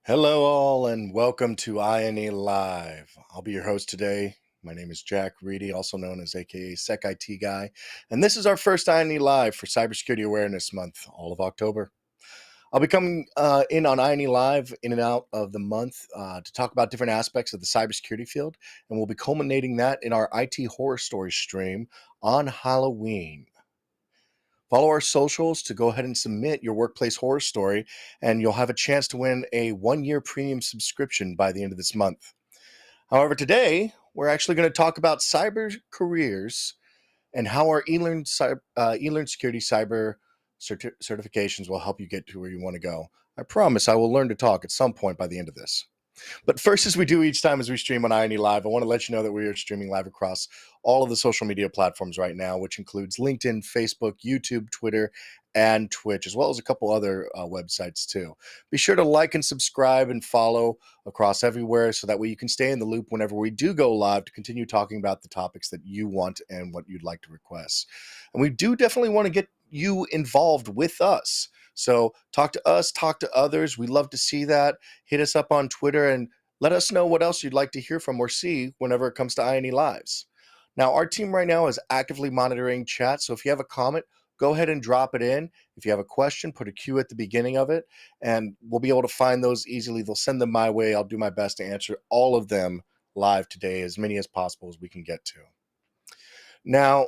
Hello, all, and welcome to INE Live. I'll be your host today. My name is Jack Reedy, also known as AKA Sec IT Guy, and this is our first INE Live for Cybersecurity Awareness Month, all of October. I'll be coming in on INE Live in and out of the month to talk about different aspects of the cybersecurity field, and we'll be culminating that in our IT horror story stream on Halloween. Follow our socials to go ahead and submit your workplace horror story, and you'll have a chance to win a 1-year premium subscription by the end of this month. However, today we're actually going to talk about cyber careers and how our eLearn security cyber certifications will help you get to where you want to go. I promise I will learn to talk at some point by the end of this. But first, as we do each time as we stream on INE Live, I want to let you know that we are streaming live across all of the social media platforms right now, which includes LinkedIn, Facebook, YouTube, Twitter, and Twitch, as well as a couple other websites too. Be sure to like and subscribe and follow across everywhere so that way you can stay in the loop whenever we do go live to continue talking about the topics that you want and what you'd like to request. And we do definitely want to get you involved with us. So talk to us, talk to others. We love to see that. Hit us up on Twitter and let us know what else you'd like to hear from or see whenever it comes to INE Lives. Now, our team right now is actively monitoring chat, so if you have a comment, go ahead and drop it in. If you have a question, put a Q at the beginning of it, and we'll be able to find those easily. They'll send them my way. I'll do my best to answer all of them live today, as many as possible as we can get to. Now,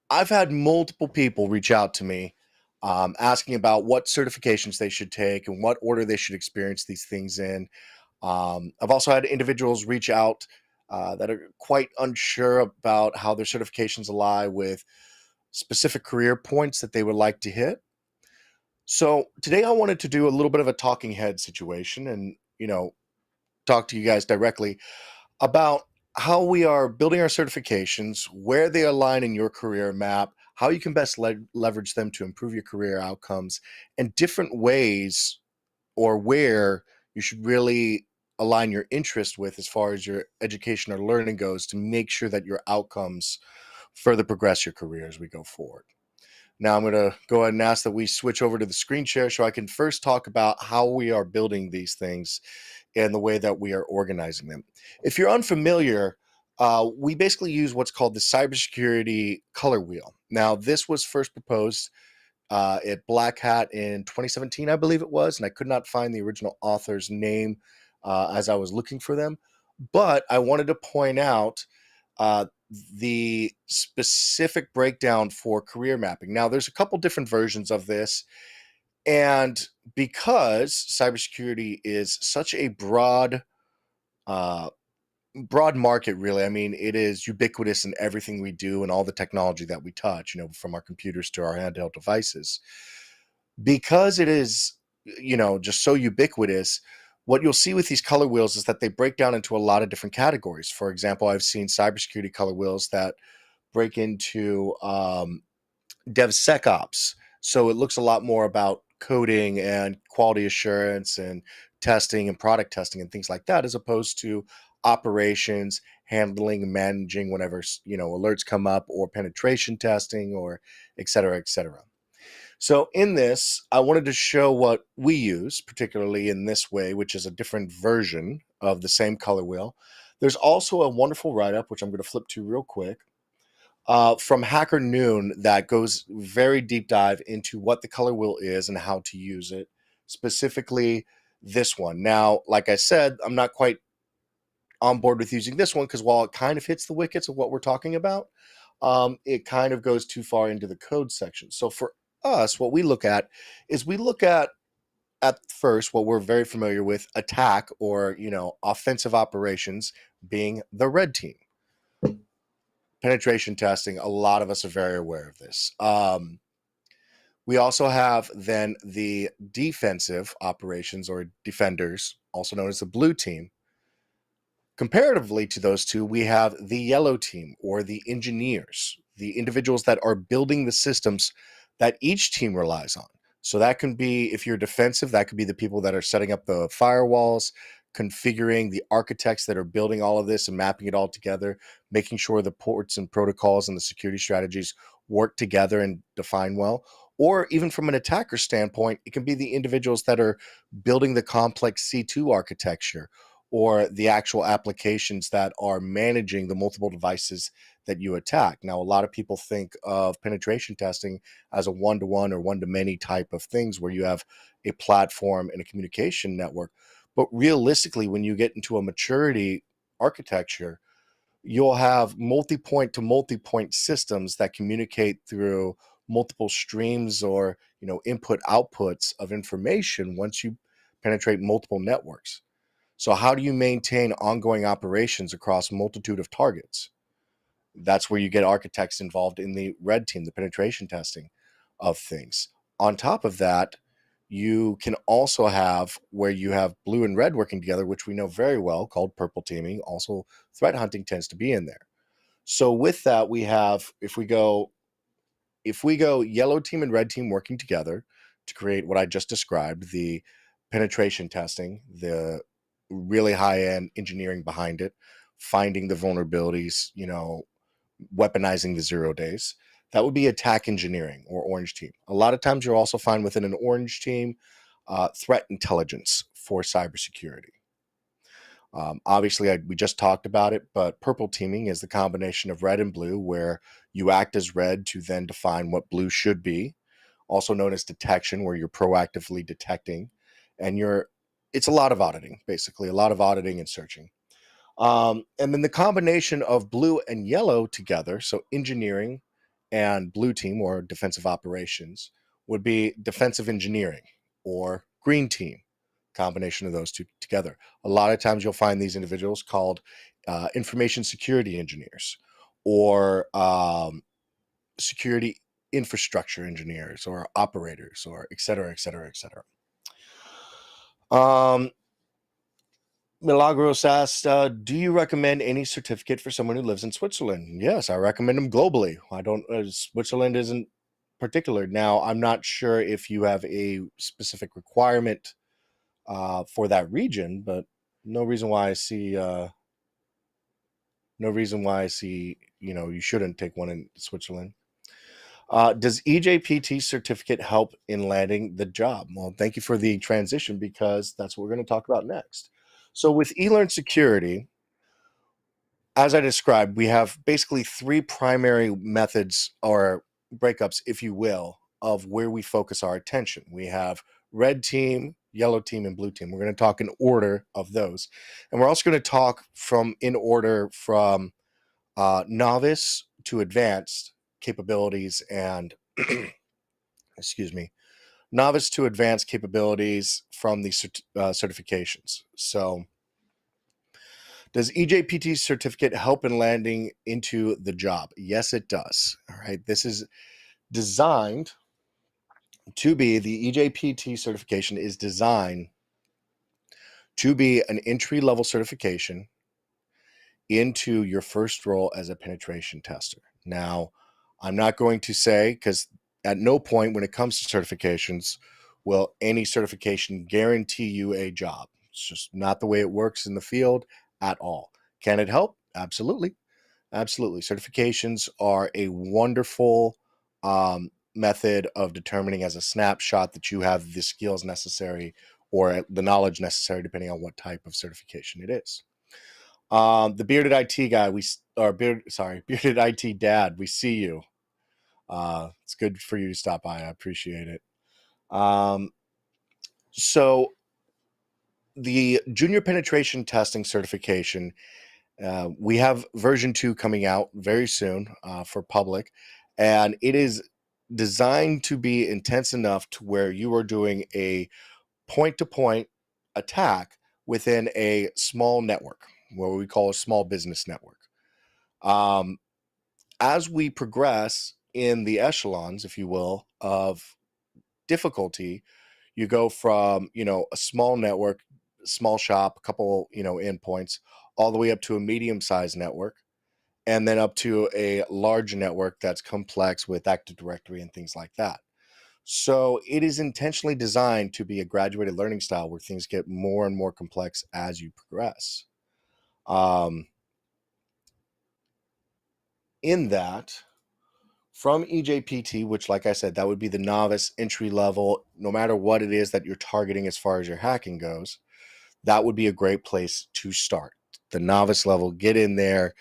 I've had multiple people reach out to me asking about what certifications they should take and what order they should experience these things in. I've also had individuals reach out that are quite unsure about how their certifications align with specific career points that they would like to hit. So today I wanted to do a little bit of a talking head situation and, talk to you guys directly about how we are building our certifications, where they align in your career map, how you can best leverage them to improve your career outcomes, and different ways or where you should really align your interest with as far as your education or learning goes to make sure that your outcomes further progress your career as we go forward. Now I'm going to go ahead and ask that we switch over to the screen share so I can first talk about how we are building these things and the way that we are organizing them. If you're unfamiliar, we basically use what's called the cybersecurity color wheel. Now, this was first proposed at Black Hat in 2017, I believe it was, and I could not find the original author's name as I was looking for them. But I wanted to point out the specific breakdown for career mapping. Now, there's a couple different versions of this, and because cybersecurity is such a broad market, really. I mean, it is ubiquitous in everything we do and all the technology that we touch, from our computers to our handheld devices. Because it is, just so ubiquitous, what you'll see with these color wheels is that they break down into a lot of different categories. For example, I've seen cybersecurity color wheels that break into DevSecOps. So it looks a lot more about coding and quality assurance and testing and product testing and things like that, as opposed to operations, handling, managing whenever, alerts come up, or penetration testing, or et cetera, et cetera. So in this, I wanted to show what we use, particularly in this way, which is a different version of the same color wheel. There's also a wonderful write-up, which I'm going to flip to real quick, from Hacker Noon that goes very deep dive into what the color wheel is and how to use it, specifically this one. Now, like I said, I'm not quite on board with using this one because while it kind of hits the wickets of what we're talking about, it kind of goes too far into the code section. So for us, what we look at is at first what we're very familiar with, attack or offensive operations, being the red team. Penetration testing, a lot of us are very aware of this. We also have then the defensive operations or defenders, also known as the blue team. Comparatively to those two, we have the yellow team, or the engineers, the individuals that are building the systems that each team relies on. So that can be, if you're defensive, that could be the people that are setting up the firewalls, configuring, the architects that are building all of this and mapping it all together, making sure the ports and protocols and the security strategies work together and define well. Or even from an attacker standpoint, it can be the individuals that are building the complex C2 architecture or the actual applications that are managing the multiple devices that you attack. Now, a lot of people think of penetration testing as a one-to-one or one-to-many type of things where you have a platform and a communication network. But realistically, when you get into a maturity architecture, you'll have multi-point to multi-point systems that communicate through multiple streams or input outputs of information once you penetrate multiple networks. So how do you maintain ongoing operations across multitude of targets? That's where you get architects involved in the red team, the penetration testing of things. On top of that, you can also have where you have blue and red working together, which we know very well, called purple teaming. Also, threat hunting tends to be in there. So with that, we have, if we go yellow team and red team working together to create what I just described, the penetration testing, the really high-end engineering behind it, finding the vulnerabilities, weaponizing the 0 days. That would be attack engineering or orange team. A lot of times you'll also find within an orange team threat intelligence for cybersecurity. Obviously, we just talked about it, but purple teaming is the combination of red and blue, where you act as red to then define what blue should be, also known as detection, where you're proactively detecting, and it's a lot of auditing, basically, a lot of auditing and searching. And then the combination of blue and yellow together, so engineering and blue team or defensive operations, would be defensive engineering, or green team, combination of those two together. A lot of times you'll find these individuals called information security engineers, or security infrastructure engineers, or operators, or et cetera, et cetera, et cetera. Milagros asked, do you recommend any certificate for someone who lives in Switzerland? Yes, I recommend them globally. I don't, Switzerland isn't particular. Now, I'm not sure if you have a specific requirement for that region, but no reason why I see, you shouldn't take one in Switzerland. Does EJPT certificate help in landing the job? Well, thank you for the transition, because that's what we're going to talk about next. So with eLearn Security, as I described, we have basically three primary methods or breakups, if you will, of where we focus our attention. We have red team, yellow team, and blue team. We're going to talk in order of those. And we're also going to talk in order from novice to advanced capabilities and, excuse me, novice to advanced capabilities from the certifications. So does EJPT certificate help in landing into the job? Yes, it does. All right. This is designed to be, the EJPT certification is designed to be an entry-level certification into your first role as a penetration tester. Now, I'm not going to say, because at no point when it comes to certifications will any certification guarantee you a job. It's just not the way it works in the field at all. Can it help? Absolutely. Absolutely. Certifications are a wonderful method of determining as a snapshot that you have the skills necessary or the knowledge necessary, depending on what type of certification it is. The bearded IT guy, bearded IT dad, we see you. It's good for you to stop by. I appreciate it. So the junior penetration testing certification, we have version 2 coming out very soon for public, and it is designed to be intense enough to where you are doing a point-to-point attack within a small network, what we call a small business network. As we progress in the echelons, if you will, of difficulty, you go from, a small network, small shop, a couple, endpoints, all the way up to a medium-sized network, and then up to a large network that's complex with Active Directory and things like that. So it is intentionally designed to be a graduated learning style where things get more and more complex as you progress. In that, from EJPT, which, like I said, that would be the novice entry level, no matter what it is that you're targeting as far as your hacking goes, that would be a great place to start. The novice level, get in there,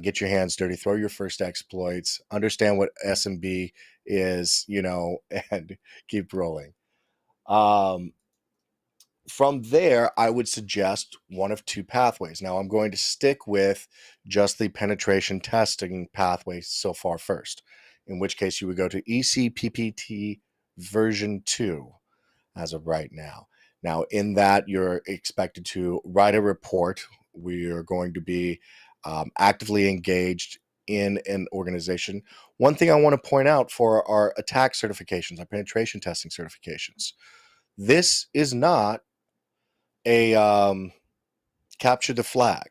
get your hands dirty, throw your first exploits, understand what SMB is, and keep rolling. From there, I would suggest one of two pathways. Now, I'm going to stick with just the penetration testing pathway so far first, in which case you would go to ECPPT version 2 as of right now. Now, in that, you're expected to write a report. We are going to be actively engaged in an organization. One thing I want to point out for our attack certifications, our penetration testing certifications, this is not a capture the flag.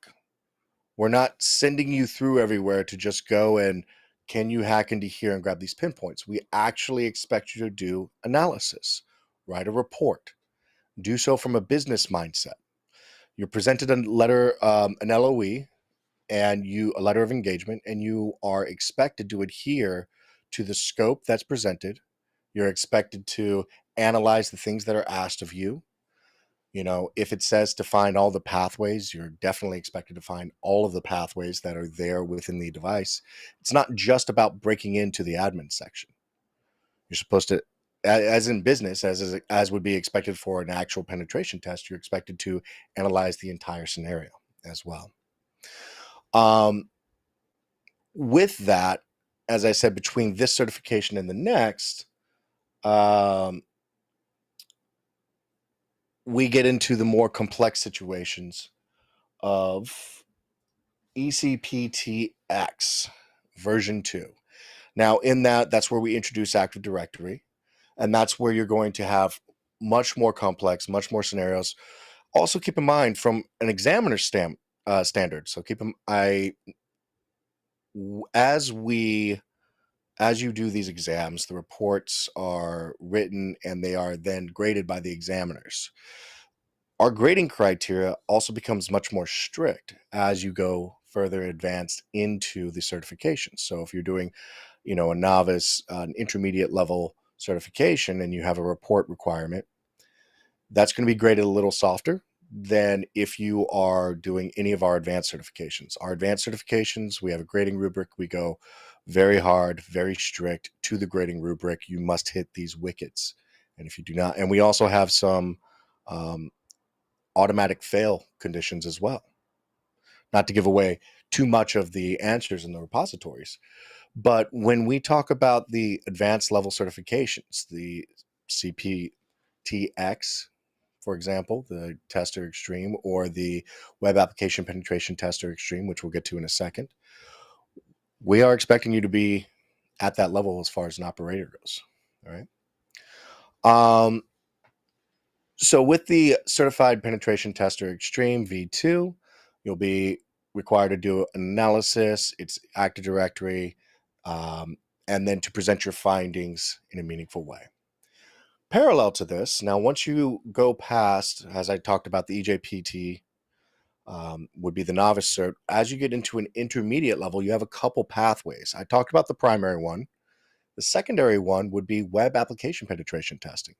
We're not sending you through everywhere to just go and can you hack into here and grab these pinpoints. We actually expect you to do analysis, write a report, do so from a business mindset. You're presented a letter, an LOE, and a letter of engagement, and you are expected to adhere to the scope that's presented. You're expected to analyze the things that are asked of you. If it says to find all the pathways, you're definitely expected to find all of the pathways that are there within the device. It's not just about breaking into the admin section. You're supposed to, as in business, as would be expected for an actual penetration test, you're expected to analyze the entire scenario as well. With that, as I said, between this certification and the next, we get into the more complex situations of ECPTX version 2. Now, in that's where we introduce Active Directory, and that's where you're going to have much more complex, much more scenarios. Also, keep in mind from an examiner standard. So as you do these exams, the reports are written and they are then graded by the examiners. Our grading criteria also becomes much more strict as you go further advanced into the certification. So if you're doing, a novice, an intermediate level certification, and you have a report requirement, that's going to be graded a little softer than if you are doing any of our advanced certifications. Our advanced certifications, we have a grading rubric. We go very hard, very strict to the grading rubric. You must hit these wickets. And if you do not, and we also have some automatic fail conditions as well. Not to give away too much of the answers in the repositories, but when we talk about the advanced level certifications, the CPTX, for example, the Tester Extreme, or the Web Application Penetration Tester Extreme, which we'll get to in a second, we are expecting you to be at that level as far as an operator goes. All right. So with the Certified Penetration Tester Extreme V2, you'll be required to do an analysis, its Active Directory, and then to present your findings in a meaningful way. Parallel to this, now once you go past, as I talked about, the EJPT would be the novice cert. As you get into an intermediate level, you have a couple pathways. I talked about the primary one. The secondary one would be web application penetration testing.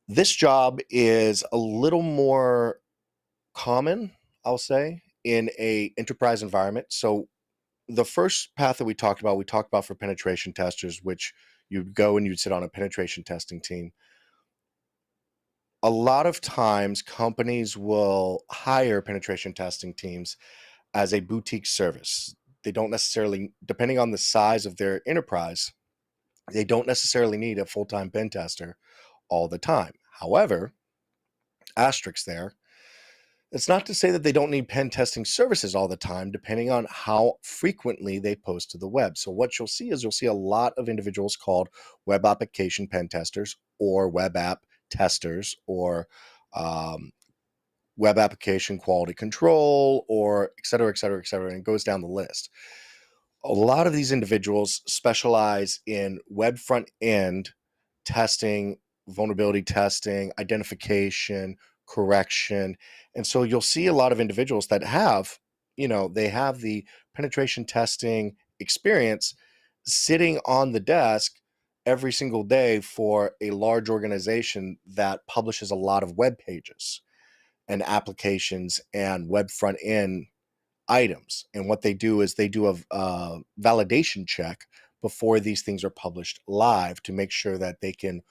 This job is a little more common, I'll say, in a enterprise environment. So the first path that we talked about for penetration testers, which you'd go and you'd sit on a penetration testing team. A lot of times companies will hire penetration testing teams as a boutique service. They don't necessarily, depending on the size of their enterprise, they don't necessarily need a full-time pen tester all the time. However, asterisk there, it's not to say that they don't need pen testing services all the time, depending on how frequently they post to the web. So what you'll see is a lot of individuals called web application pen testers or web app testers or web application quality control or et cetera, et cetera, et cetera, and it goes down the list. A lot of these individuals specialize in web front end testing, vulnerability testing, identification, correction. And so you'll see a lot of individuals that have, they have the penetration testing experience sitting on the desk every single day for a large organization that publishes a lot of web pages and applications and web front end items. And what they do is they do a validation check before these things are published live to make sure that they can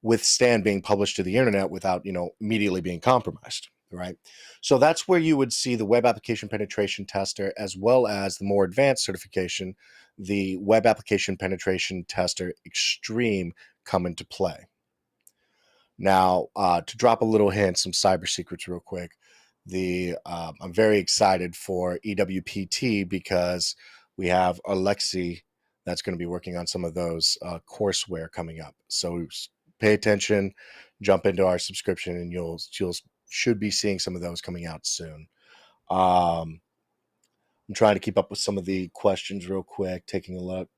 withstand being published to the internet without, immediately being compromised, right? So that's where you would see the web application penetration tester, as well as the more advanced certification, the web application penetration tester extreme, come into play. Now, to drop a little hint, some cyber secrets real quick. I'm very excited for EWPT because we have Alexi that's going to be working on some of those courseware coming up. So pay attention, jump into our subscription, and you'll should be seeing some of those coming out soon. I'm trying to keep up with some of the questions real quick, taking a look.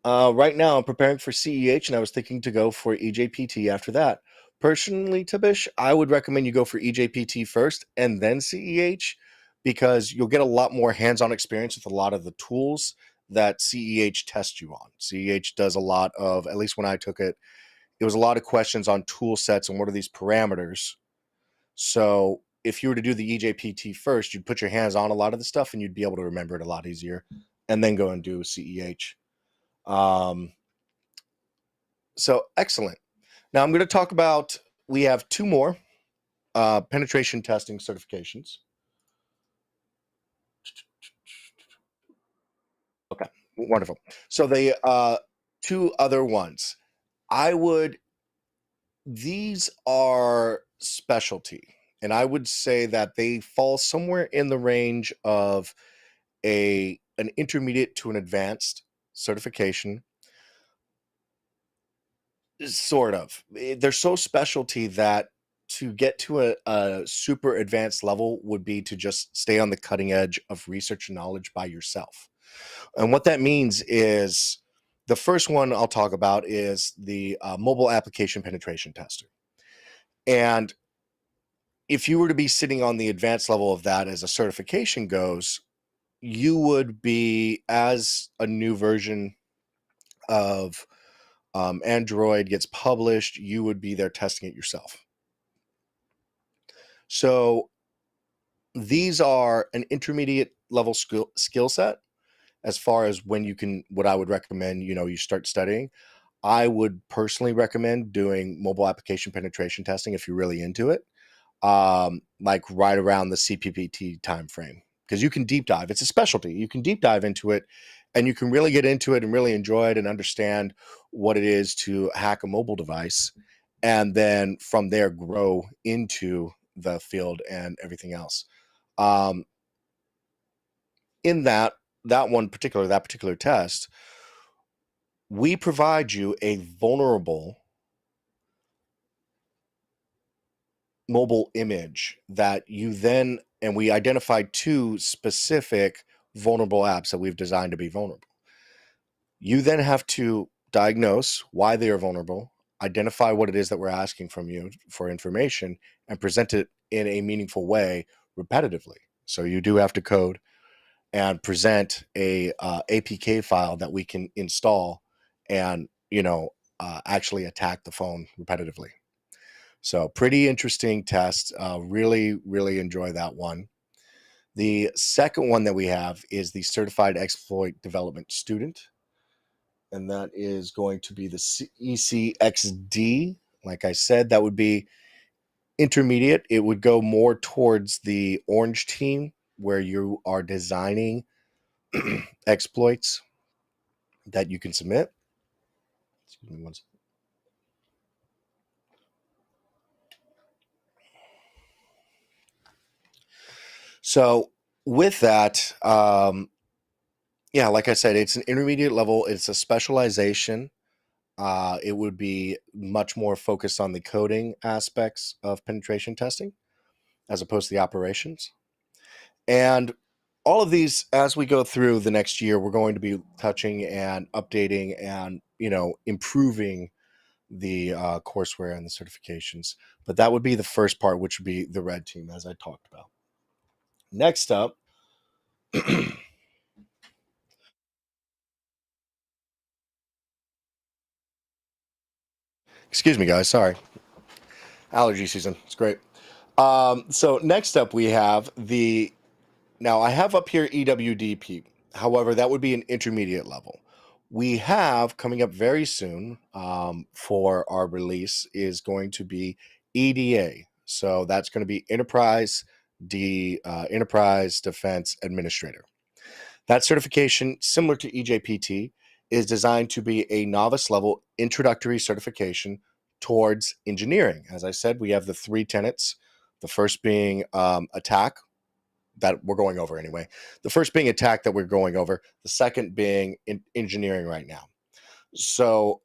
Right now, I'm preparing for CEH, and I was thinking to go for EJPT after that. Personally, Tibish, I would recommend you go for EJPT first and then CEH, because you'll get a lot more hands-on experience with a lot of the tools that CEH tests you on. CEH does a lot of, at least when I took it, it was a lot of questions on tool sets and what are these parameters. So if you were to do the EJPT first, you'd put your hands on a lot of the stuff and you'd be able to remember it a lot easier, and then go and do CEH. So excellent. Now I'm going to talk about, we have two more penetration testing certifications. Okay, wonderful. So the two other ones, these are specialty, and I would say that they fall somewhere in the range of an intermediate to an advanced certification. Sort of. They're so specialty that to get to a super advanced level would be to just stay on the cutting edge of research and knowledge by yourself. And what that means is, the first one I'll talk about is the mobile application penetration tester. And if you were to be sitting on the advanced level of that as a certification goes, you would be, as a new version of Android gets published, you would be there testing it yourself. So these are an intermediate level skill set as far as when you can, what I would recommend, you start studying. I would personally recommend doing mobile application penetration testing if you're really into it, like right around the CPPT timeframe, because you can deep dive. It's a specialty. You can deep dive into it, and you can really get into it and really enjoy it and understand what it is to hack a mobile device, and then from there grow into the field and everything else. In that particular test, we provide you a vulnerable mobile image that you then, and we identified two specific vulnerable apps that we've designed to be vulnerable. You then have to diagnose why they are vulnerable, identify what it is that we're asking from you for information, and present it in a meaningful way repetitively. So you do have to code and present a APK file that we can install and actually attack the phone repetitively. So pretty interesting test. Really, really enjoy that one. The second one that we have is the Certified Exploit Development Student, and that is going to be the Ecxd. Like I said, that would be intermediate. It would go more towards the orange team, where you are designing exploits that you can submit. Excuse me one second. So with that, yeah, like I said, it's an intermediate level. It's a specialization. It would be much more focused on the coding aspects of penetration testing as opposed to the operations. And all of these, as we go through the next year, we're going to be touching and updating and improving the courseware and the certifications. But that would be the first part, which would be the red team, as I talked about. Next up, Excuse me, guys. Sorry. Allergy season. It's great. So next up, we have now I have up here EWDP. However, that would be an intermediate level. We have coming up very soon for our release is going to be EDA. So that's going to be Enterprise Defense Administrator. That certification, similar to EJPT, is designed to be a novice level introductory certification towards engineering. As I said, we have the three tenets. The first being attack, that we're going over anyway. The first being attack that we're going over. The second being engineering right now. So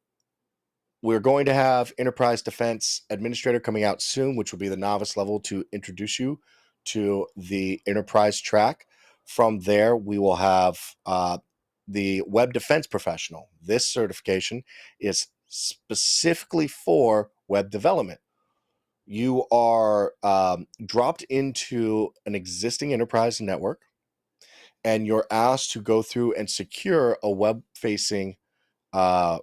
we're going to have Enterprise Defense Administrator coming out soon, which will be the novice level to introduce you to the enterprise track. From there, we will have the Web Defense Professional. This certification is specifically for web development. You are dropped into an existing enterprise network, and you're asked to go through and secure a web-facing a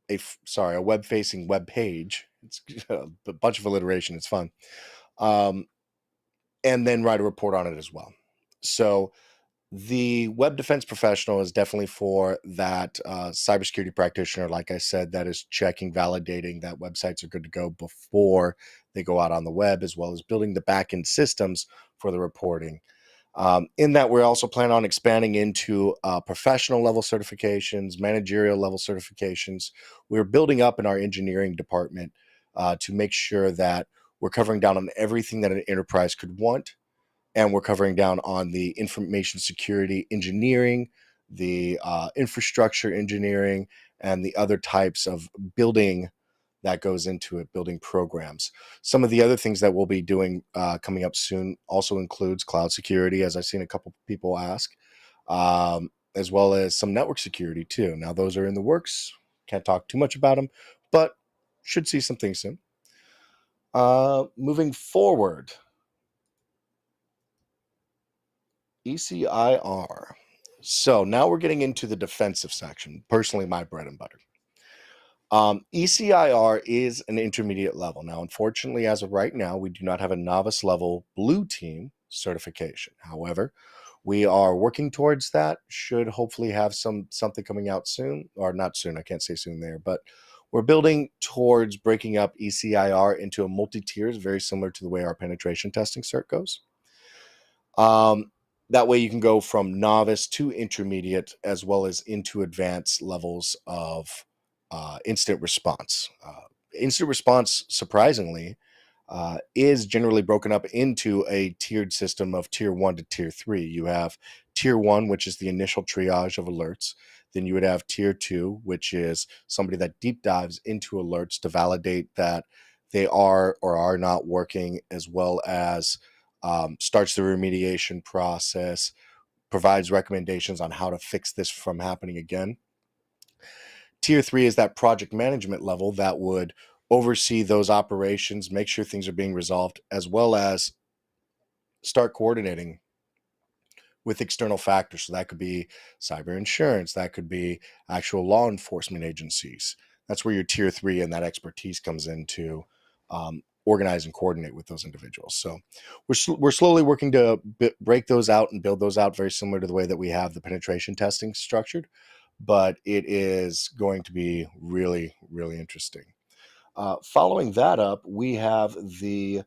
web-facing web page. It's a bunch of alliteration. It's fun. And then write a report on it as well. So the web defense professional is definitely for that cybersecurity practitioner, like I said, that is checking, validating that websites are good to go before they go out on the web, as well as building the backend systems for the reporting. In that, we're also planning on expanding into professional level certifications, managerial level certifications. We're building up in our engineering department to make sure that we're covering down on everything that an enterprise could want. And we're covering down on the information security engineering, the infrastructure engineering, and the other types of building that goes into it, building programs. Some of the other things that we'll be doing coming up soon also includes cloud security, as I've seen a couple people ask, as well as some network security too. Now, those are in the works. Can't talk too much about them, but should see some things soon. Moving forward, ECIR. So now we're getting into the defensive section. Personally, my bread and butter. ECIR is an intermediate level. Now, unfortunately, as of right now, we do not have a novice level blue team certification. However, we are working towards that. Should hopefully have something coming out soon, or not soon. I can't say soon there, but we're building towards breaking up ECIR into a multi-tiers, very similar to the way our penetration testing cert goes. That way you can go from novice to intermediate, as well as into advanced levels of incident response. Incident response, surprisingly, is generally broken up into a tiered system of tier 1 to tier 3. You have tier 1, which is the initial triage of alerts. Then you would have tier 2, which is somebody that deep dives into alerts to validate that they are or are not working, as well as starts the remediation process, provides recommendations on how to fix this from happening again. Tier 3 is that project management level that would oversee those operations, make sure things are being resolved, as well as start coordinating with external factors. So that could be cyber insurance, that could be actual law enforcement agencies. That's where your tier 3 and that expertise comes in to organize and coordinate with those individuals. So we're slowly working to break those out and build those out, very similar to the way that we have the penetration testing structured. But it is going to be really, really interesting. Following that up, we have the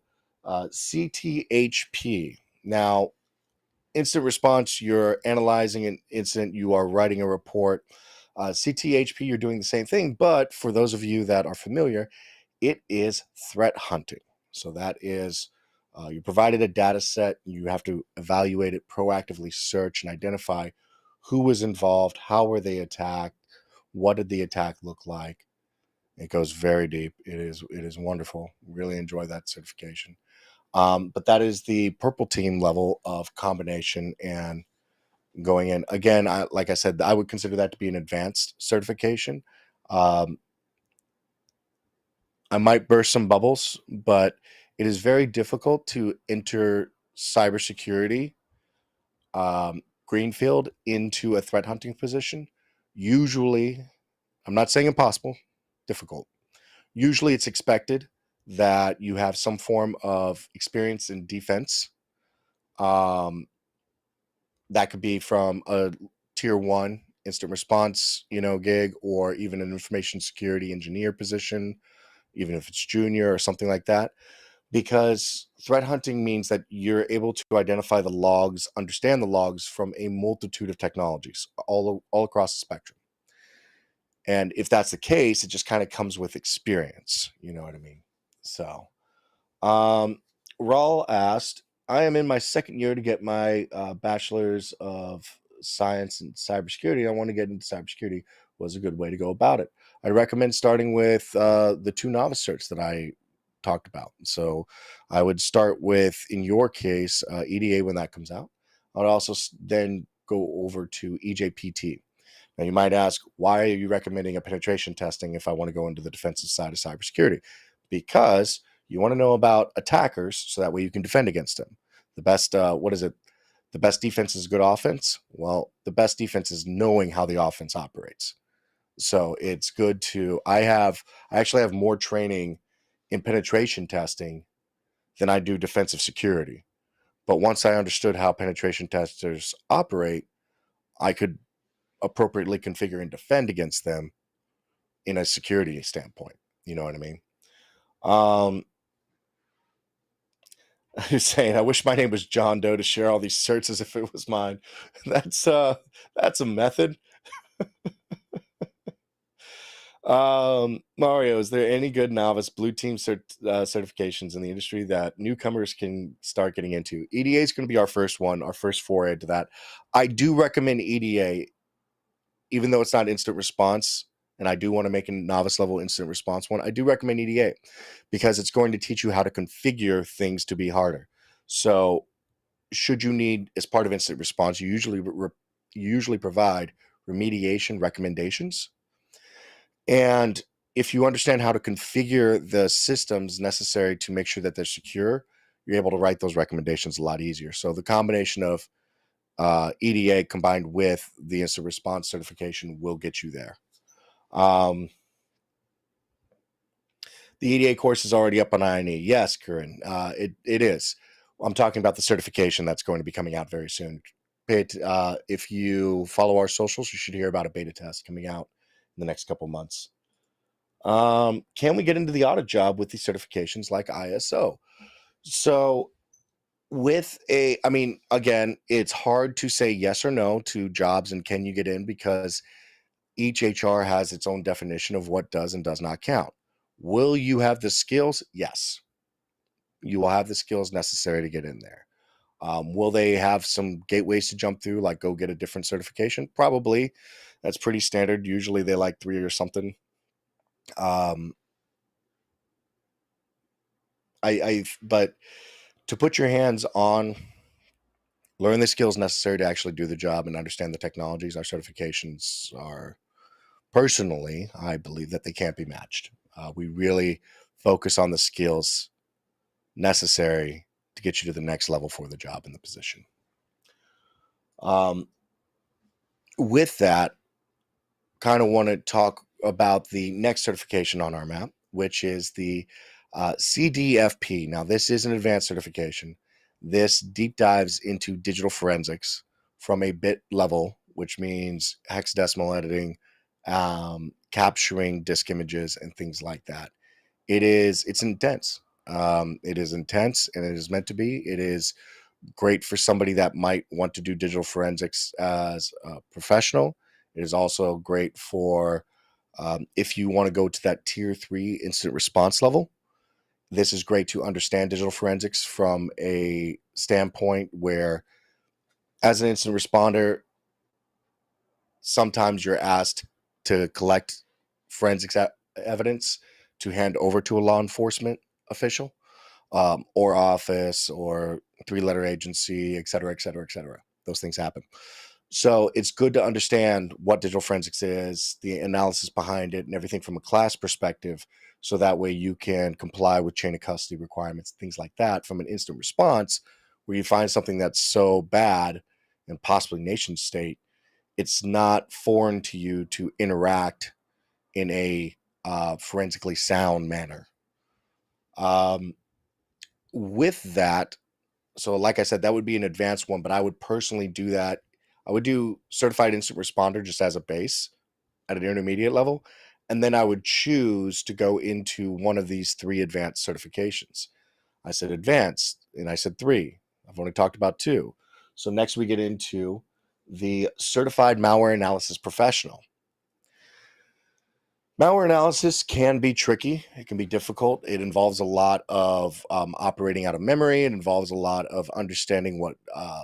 CTHP. Now, instant response, you're analyzing an incident, you are writing a report. CTHP, you're doing the same thing, but for those of you that are familiar, it is threat hunting. So that is, you're provided a data set, you have to evaluate it, proactively search and identify who was involved, how were they attacked, what did the attack look like. It goes very deep. It is wonderful. Really enjoy that certification. But that is the purple team level of combination and going in. Again, like I said, I would consider that to be an advanced certification. I might burst some bubbles, but it is very difficult to enter cybersecurity greenfield into a threat hunting position. Usually, I'm not saying impossible, difficult. Usually it's expected that you have some form of experience in defense. That could be from a tier 1 instant response, gig, or even an information security engineer position, even if it's junior or something like that. Because threat hunting means that you're able to identify the logs, understand the logs from a multitude of technologies all across the spectrum. And if that's the case, it just kind of comes with experience. You know what I mean? So, Raul asked, I am in my second year to get my bachelor's of science in cybersecurity. I want to get into cybersecurity. Was a good way to go about it. I recommend starting with the 2 novice certs that I talked about. So I would start with, in your case, EDA when that comes out. I'd also then go over to EJPT. Now, you might ask, why are you recommending a penetration testing if I want to go into the defensive side of cybersecurity? Because you want to know about attackers so that way you can defend against them. The best, what is it? The best defense is good offense. Well, the best defense is knowing how the offense operates. So it's good to, I actually have more training in penetration testing than I do defensive security. But once I understood how penetration testers operate, I could appropriately configure and defend against them in a security standpoint. You know what I mean? I was saying, I wish my name was John Doe to share all these certs as if it was mine. That's a method. Mario, is there any good novice blue team certifications in the industry that newcomers can start getting into? EDA is going to be our first one, our first foray into that. I do recommend EDA, even though it's not instant response, and I do want to make a novice level instant response one. I do recommend EDA because it's going to teach you how to configure things to be harder. So should you need, as part of instant response, you usually provide remediation recommendations. And if you understand how to configure the systems necessary to make sure that they're secure, you're able to write those recommendations a lot easier. So the combination of EDA combined with the instant response certification will get you there. The EDA course is already up on INE. Yes, Corinne, it is. I'm talking about the certification that's going to be coming out very soon. If you follow our socials, you should hear about a beta test coming out in the next couple months. Can we get into the audit job with these certifications like ISO? So again, it's hard to say yes or no to jobs and can you get in, because each HR has its own definition of what does and does not count. Will you have the skills? Yes. You will have the skills necessary to get in there. Will they have some gateways to jump through, like go get a different certification? Probably. That's pretty standard. Usually they like 3 or something. But to put your hands on, learn the skills necessary to actually do the job and understand the technologies, our certifications are, personally, I believe that they can't be matched. We really focus on the skills necessary to get you to the next level for the job and the position. With that, kind of want to talk about the next certification on our map, which is the Cdfp. Now, this is an advanced certification. This deep dives into digital forensics from a bit level, which means hexadecimal editing, capturing disk images, and things like that. It's intense. It is intense, and it is meant to be. It is great for somebody that might want to do digital forensics as a professional. It is also great for if you want to go to that tier 3 incident response level. This is great to understand digital forensics from a standpoint where, as an incident responder, sometimes you're asked to collect forensics evidence to hand over to a law enforcement official, or office, or 3-letter agency, et cetera, et cetera, et cetera. Those things happen. So it's good to understand what digital forensics is, the analysis behind it, and everything from a class perspective, so that way you can comply with chain of custody requirements, things like that, from an instant response, where you find something that's so bad and possibly nation state, it's not foreign to you to interact in a forensically sound manner. With that, so like I said, that would be an advanced one, but I would personally do that. I would do certified incident responder just as a base at an intermediate level, and then I would choose to go into one of these 3 advanced certifications. I said advanced, and I said 3. I've only talked about 2. So next we get into the certified malware analysis professional. Malware analysis can be tricky. It can be difficult. It involves a lot of operating out of memory. It involves a lot of understanding what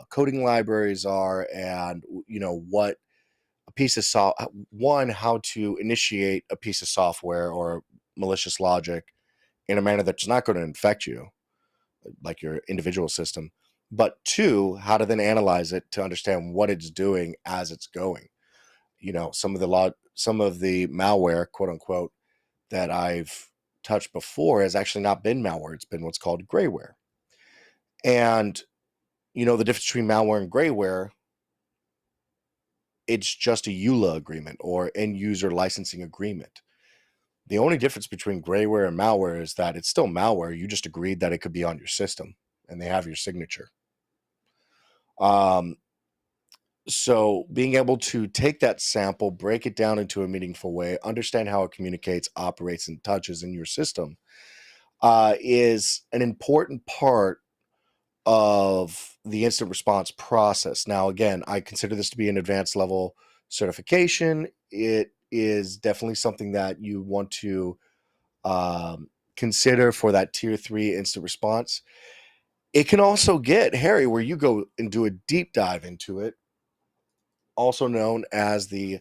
coding libraries are, and what a piece of how to initiate a piece of software or malicious logic in a manner that's not going to infect you, like your individual system. But 2, how to then analyze it to understand what it's doing as it's going. Some of the malware, quote unquote, that I've touched before has actually not been malware. It's been what's called grayware. And, the difference between malware and grayware, it's just a EULA agreement or end user licensing agreement. The only difference between grayware and malware is that it's still malware. You just agreed that it could be on your system and they have your signature. So being able to take that sample, break it down into a meaningful way, understand how it communicates, operates, and touches in your system is an important part of the incident response process. Now, again, I consider this to be an advanced level certification. It is definitely something that you want to consider for that tier 3 instant response. It can also get hairy where you go and do a deep dive into it, also known as the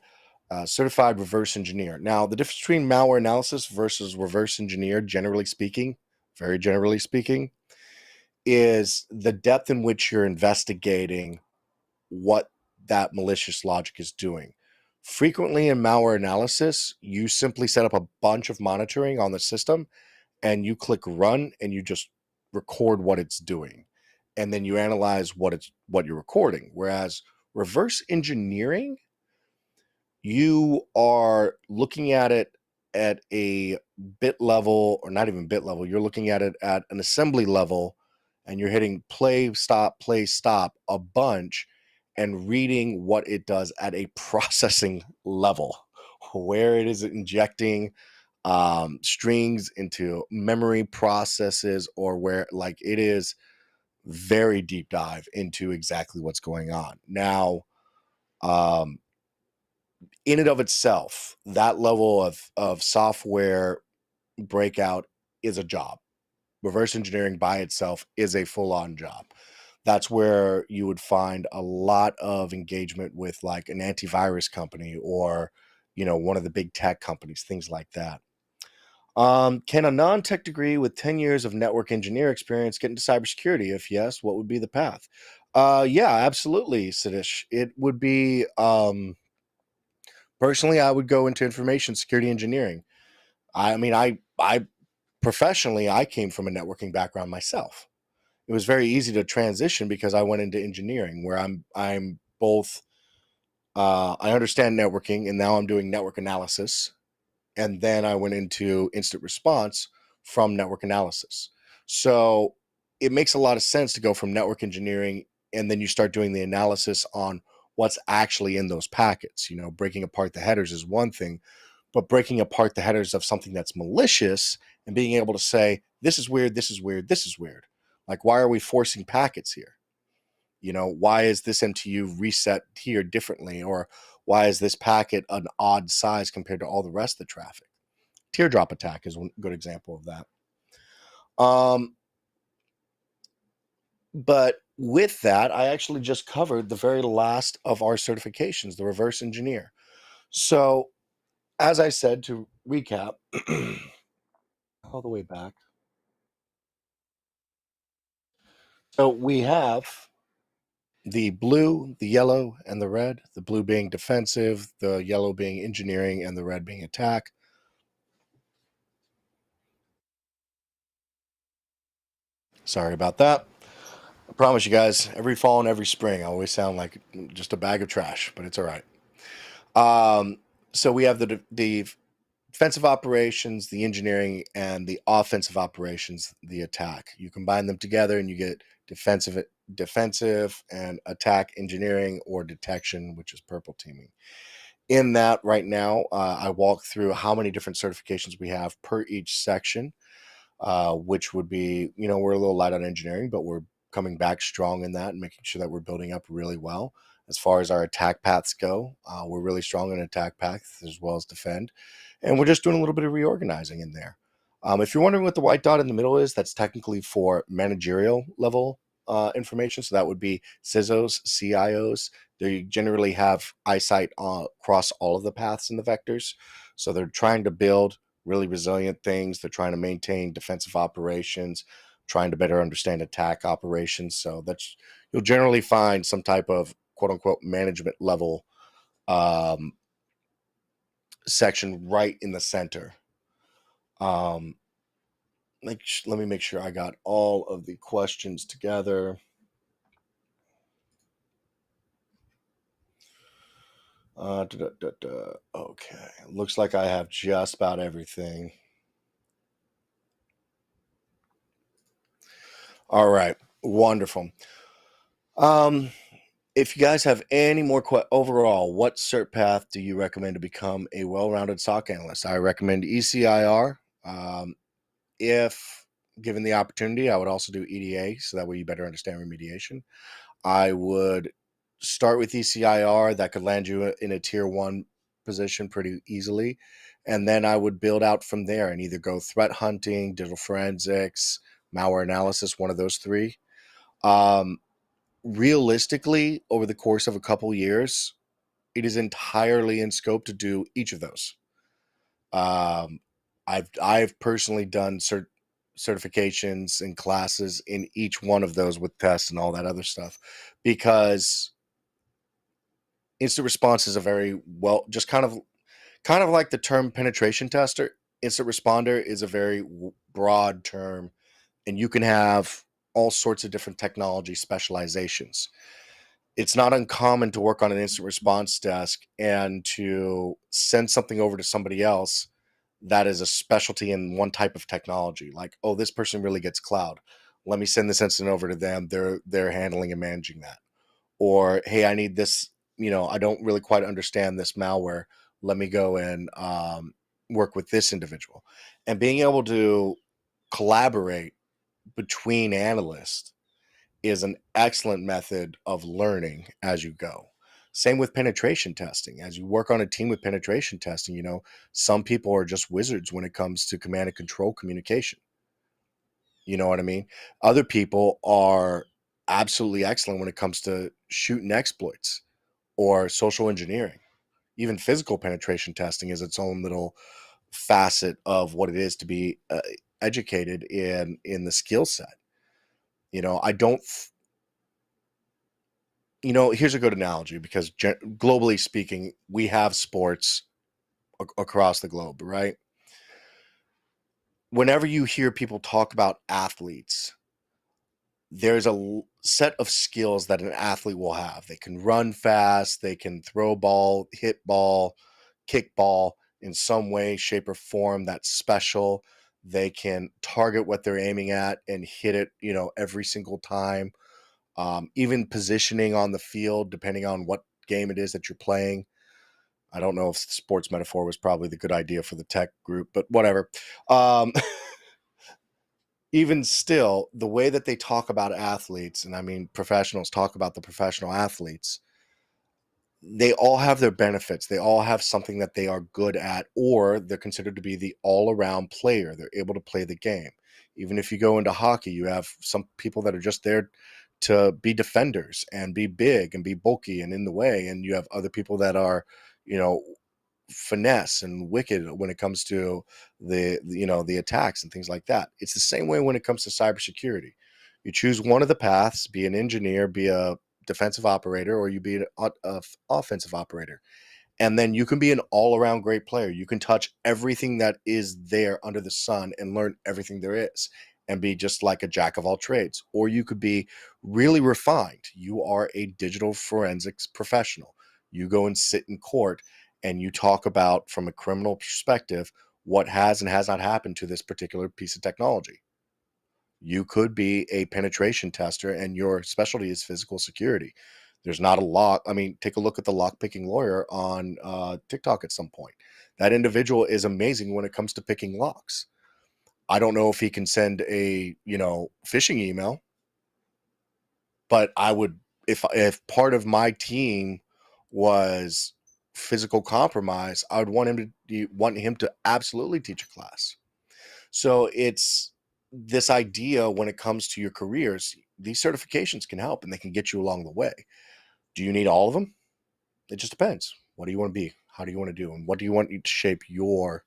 certified reverse engineer. Now, the difference between malware analysis versus reverse engineer, generally speaking, very generally speaking, is the depth in which you're investigating what that malicious logic is doing. Frequently in malware analysis, you simply set up a bunch of monitoring on the system and you click run and you just record what it's doing. And then you analyze what you're recording. Whereas reverse engineering, you are looking at it at a bit level, or not even bit level. You're looking at it at an assembly level, and you're hitting play, stop, a bunch, and reading what it does at a processing level, where it is injecting strings into memory processes, or where it is very deep dive into exactly what's going on. Now, in and of itself, that level of software breakout is a job. Reverse engineering by itself is a full-on job. That's where you would find a lot of engagement with like an antivirus company or, one of the big tech companies, things like that. Can a non-tech degree with 10 years of network engineer experience get into cybersecurity? If yes, what would be the path? Yeah, absolutely, Sidish. It would be, personally, I would go into information security engineering. I mean, I professionally, I came from a networking background myself. It was very easy to transition because I went into engineering, where I'm both. I understand networking, and now I'm doing network analysis, and then I went into incident response from network analysis. So it makes a lot of sense to go from network engineering, and then you start doing the analysis on what's actually in those packets. Breaking apart the headers is one thing, but breaking apart the headers of something that's malicious and being able to say, this is weird, this is weird, this is weird. Like, why are we forcing packets here? Why is this MTU reset here differently? Or why is this packet an odd size compared to all the rest of the traffic? Teardrop attack is one good example of that. But with that, I actually just covered the very last of our certifications, the reverse engineer. So, as I said, to recap, all the way back. So we have the blue, the yellow, and the red. The blue being defensive, the yellow being engineering, and the red being attack. Sorry about that. I promise you guys, every fall and every spring, I always sound like just a bag of trash, but it's all right. So we have the defensive operations, the engineering, and the offensive operations, the attack. You combine them together and you get defensive and attack engineering, or detection, which is purple teaming. In that right now, I walk through how many different certifications we have per each section, which would be, we're a little light on engineering, but we're coming back strong in that and making sure that we're building up really well. As far as our attack paths go, we're really strong in attack paths as well as defend. And we're just doing a little bit of reorganizing in there. If you're wondering what the white dot in the middle is, that's technically for managerial level information. So that would be CISOs, CIOs. They generally have eyesight across all of the paths and the vectors. So they're trying to build really resilient things. They're trying to maintain defensive operations, trying to better understand attack operations. So you'll generally find some type of quote unquote management level section right in the center. Let me make sure I got all of the questions together. Okay, looks like I have just about everything. All right, wonderful. If you guys have any more overall, what cert path do you recommend to become a well-rounded SOC analyst? I recommend ECIR. If given the opportunity, I would also do EDA, so that way you better understand remediation. I would start with ECIR. That could land you in a tier 1 position pretty easily. And then I would build out from there and either go threat hunting, digital forensics, malware analysis, one of those three. Realistically, over the course of a couple years, it is entirely in scope to do each of those. I've personally done certifications and classes in each one of those with tests and all that other stuff, because instant response is a very just kind of like the term penetration tester. Instant responder is a very broad term, and you can have all sorts of different technology specializations. It's not uncommon to work on an instant response desk and to send something over to somebody else that is a specialty in one type of technology. Like, oh, this person really gets cloud. Let me send this incident over to them. They're handling and managing that. Or, hey, I need this, I don't really quite understand this malware. Let me go and work with this individual. And being able to collaborate between analysts is an excellent method of learning as you go. Same with penetration testing. As you work on a team with penetration testing, some people are just wizards when it comes to command and control communication. You know what I mean? Other people are absolutely excellent when it comes to shooting exploits or social engineering. Even physical penetration testing is its own little facet of what it is to be educated in the skill set. I don't here's a good analogy, because globally speaking, we have sports across the globe, right? Whenever you hear people talk about athletes, there's a set of skills that an athlete will have. They can run fast, they can throw ball, hit ball, kick ball in some way, shape, or form that's special. They can target what they're aiming at and hit it, every single time. Even positioning on the field, depending on what game it is that you're playing. I don't know if the sports metaphor was probably the good idea for the tech group, but whatever. Even still, the way that they talk about athletes, and I mean professionals talk about the professional athletes, they all have their benefits. They all have something that they are good at, or they're considered to be the all-around player. They're able to play the game. Even if you go into hockey, you have some people that are just there to be defenders and be big and be bulky and in the way. And you have other people that are, finesse and wicked when it comes to the attacks and things like that. It's the same way when it comes to cybersecurity. You choose one of the paths, be an engineer, be a defensive operator, or you be an offensive operator. And then you can be an all-around great player. You can touch everything that is there under the sun and learn everything there is and be just like a jack of all trades. Or you could be really refined. You are a digital forensics professional. You go and sit in court and you talk about, from a criminal perspective, what has and has not happened to this particular piece of technology. You could be a penetration tester and your specialty is physical security. There's not a lock. I mean, take a look at the lock picking lawyer on TikTok at some point. That individual is amazing when it comes to picking locks. I don't know if he can send a, phishing email, but I would, if part of my team was physical compromise, I would want him to absolutely teach a class. So it's this idea when it comes to your careers, these certifications can help and they can get you along the way. Do you need all of them? It just depends. What do you want to be? How do you want to do? And what do you want to shape your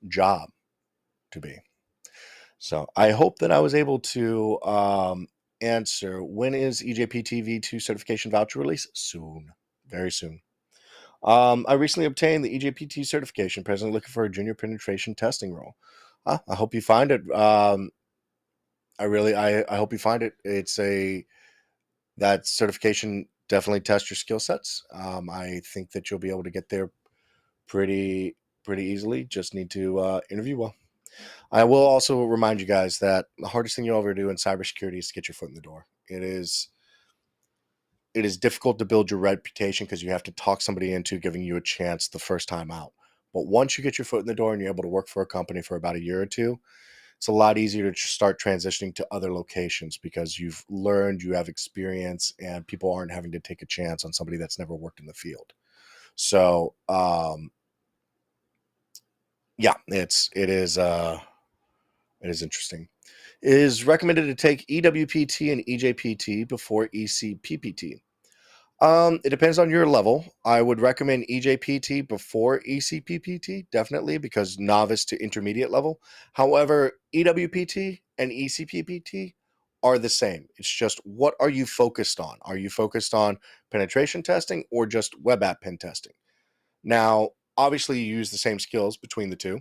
job to be? So I hope that I was able to answer. When is EJPT V2 certification voucher release? Soon. Very soon. I recently obtained the EJPT certification, presently looking for a junior penetration testing role. I hope you find it. I hope you find it. That certification definitely tests your skill sets. I think that you'll be able to get there pretty easily. Just need to interview well. I will also remind you guys that the hardest thing you'll ever do in cybersecurity is to get your foot in the door. It is difficult to build your reputation because you have to talk somebody into giving you a chance the first time out. But once you get your foot in the door and you're able to work for a company for about a year or two, it's a lot easier to start transitioning to other locations because you've learned, you have experience, and people aren't having to take a chance on somebody that's never worked in the field. So, yeah, it is interesting. It is recommended to take EWPT and EJPT before ECPPT. It depends on your level. I would recommend EJPT before ECPPT, definitely, because novice to intermediate level. However, EWPT and ECPPT are the same. It's just, what are you focused on? Are you focused on penetration testing or just web app pen testing? Now, obviously, you use the same skills between the two,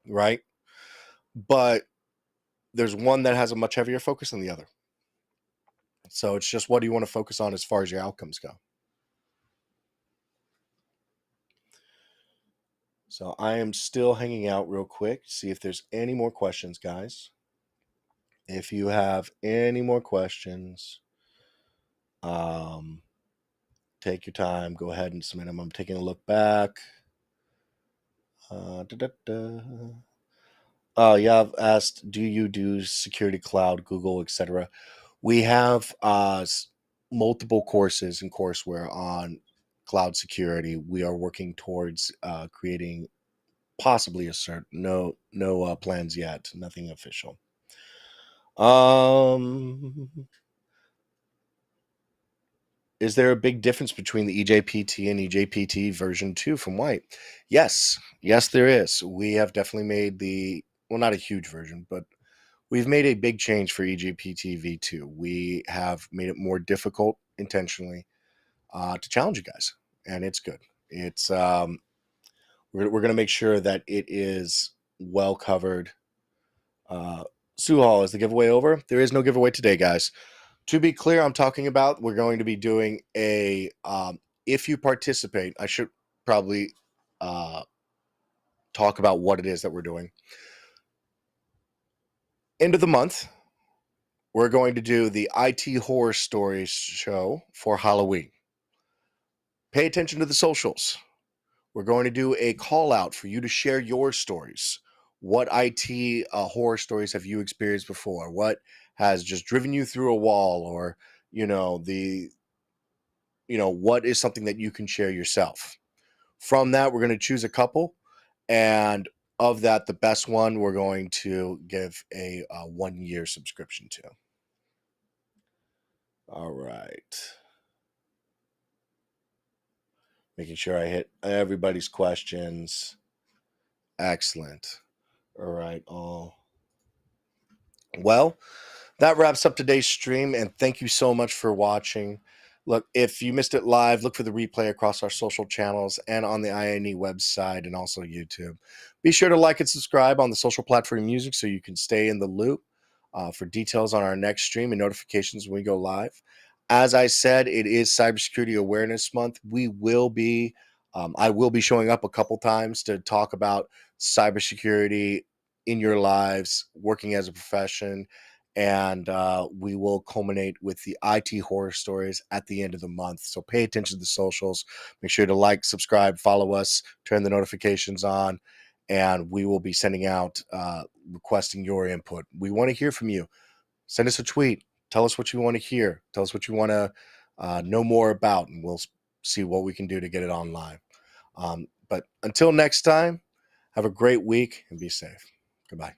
right? But there's one that has a much heavier focus than the other. So it's just, what do you want to focus on as far as your outcomes go? So I am still hanging out real quick, see if there's any more questions, guys. If you have any more questions, take your time, go ahead and submit them. I'm taking a look back. Yeah, I've asked, do you do security cloud, Google, etc.? We have multiple courses and courseware on cloud security. We are working towards creating possibly a cert. No plans yet. Nothing official. Is there a big difference between the EJPT and EJPT version 2 from White? Yes, there is. We have definitely made not a huge version, but we've made a big change for EJPT V2. We have made it more difficult intentionally to challenge you guys, and it's good. It's we're going to make sure that it is well covered. Suhal, is the giveaway over? There is no giveaway today, guys. To be clear, I'm talking about, we're going to be doing a, if you participate, I should probably talk about what it is that we're doing. End of the month, we're going to do the IT Horror Stories show for Halloween. Pay attention to the socials. We're going to do a call out for you to share your stories. What IT horror stories have you experienced before? What has just driven you through a wall, or what is something that you can share yourself? From that, we're going to choose a couple, and of that, the best one we're going to give a 1-year subscription to. All right. Making sure I hit everybody's questions. Excellent. All right. Well, that wraps up today's stream, and thank you so much for watching. Look, if you missed it live, look for the replay across our social channels and on the INE website and also YouTube. Be sure to like and subscribe on the social platform music so you can stay in the loop for details on our next stream and notifications when we go live. As I said, it is Cybersecurity Awareness Month. We will be I will be showing up a couple times to talk about cybersecurity in your lives, working as a profession, and we will culminate with the IT horror stories at the end of the month. So pay attention to the socials. Make sure to like, subscribe, follow us, turn the notifications on, and we will be sending out requesting your input. We want to hear from you. Send us a tweet. Tell us what you want to hear. Tell us what you want to know more about, and we'll see what we can do to get it online. But until next time, have a great week and be safe. Goodbye.